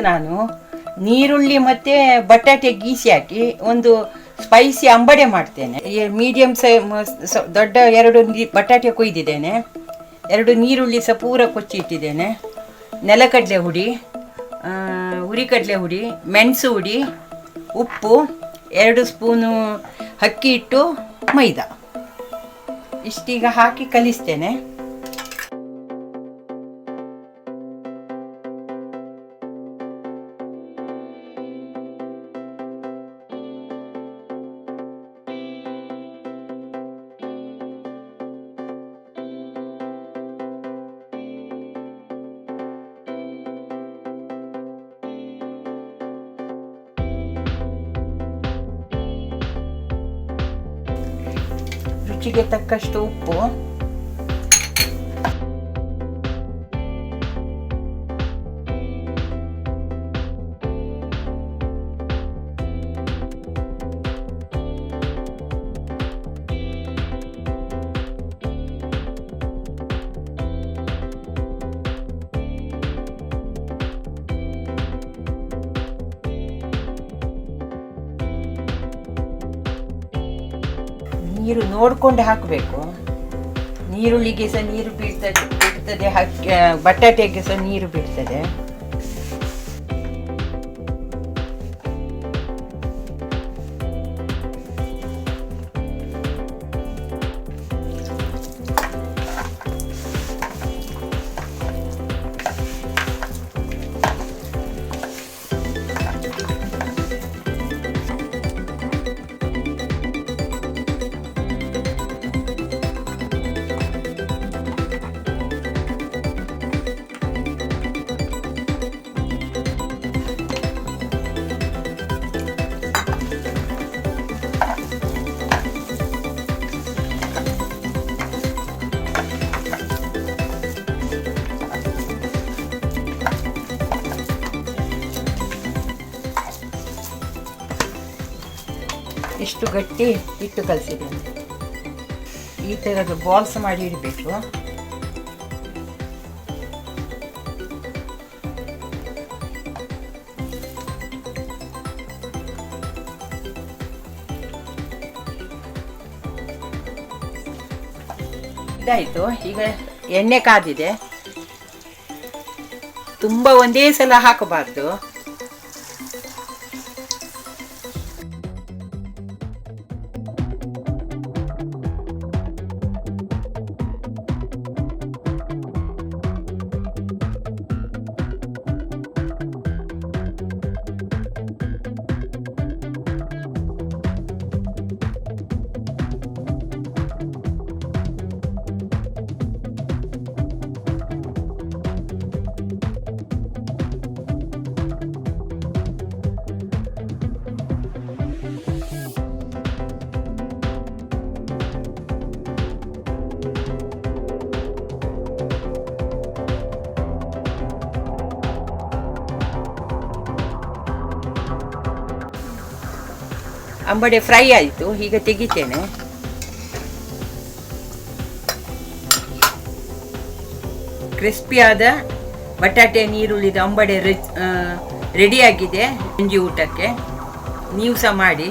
ನಾನು ನೀರುಳ್ಳಿ ಮತ್ತು ಬಟಾಟೆ ಗೀಸಿ ಹಾಕಿ ಒಂದು ಸ್ಪೈಸಿ ಅಂಬಡೆ ಮಾಡ್ತೇನೆ. ಮೀಡಿಯಮ್ ದೊಡ್ಡ 2 ಬಟಾಟೆ ಕೊಯ್ದಿದ್ದೇನೆ, 2 ನೀರುಳ್ಳಿ ಸಹ ಪೂರ ಕೊಚ್ಚಿ ಇಟ್ಟಿದ್ದೇನೆ, ನೆಲಕಡಲೆ ಹುಡಿ, ಹುರಿಕಡಲೆ ಹುಡಿ, ಮೆಣಸು ಹುಡಿ, ಉಪ್ಪು, 2 ಸ್ಪೂನು ಅಕ್ಕಿ ಹಿಟ್ಟು, ಮೈದಾ ಇಷ್ಟೀಗ ಹಾಕಿ ಕಲಿಸ್ತೇನೆ. ರುಚಿಗೆ ತಕ್ಕಷ್ಟು ಉಪ್ಪು, ನೀರು ನೋಡಿಕೊಂಡು ಹಾಕಬೇಕು. ನೀರುಳ್ಳಿಗೆ ಸಹ ನೀರು ಬಿಡ್ತದೆ, ಬಟಾಟೆಗೆ ಸಹ ನೀರು ಬಿಡ್ತದೆ. ಇಷ್ಟು ಗಟ್ಟಿ ಹಿಟ್ಟು ಕಲಸಿದ್ದೇನೆ. ಈ ಥರದ್ದು ಬಾಲ್ಸ್ ಮಾಡಿ ಇಡಬೇಕು. ಇದಾಯಿತು. ಈಗ ಎಣ್ಣೆ ಕಾದಿದೆ. ತುಂಬ ಒಂದೇ ಸಲ ಹಾಕಬಾರ್ದು. ಅಂಬಡೆ ಫ್ರೈ ಆಯಿತು. ಈಗ ತೆಗಿತೇನೆ. ಕ್ರಿಸ್ಪಿಯಾದ ಬಟಾಟೆ ನೀರುಳ್ಳಿದ ಅಂಬಡೆ ರೆಡಿಯಾಗಿದೆ ಸಂಜೆ ಊಟಕ್ಕೆ. ನೀವು ಸಹ ಮಾಡಿ.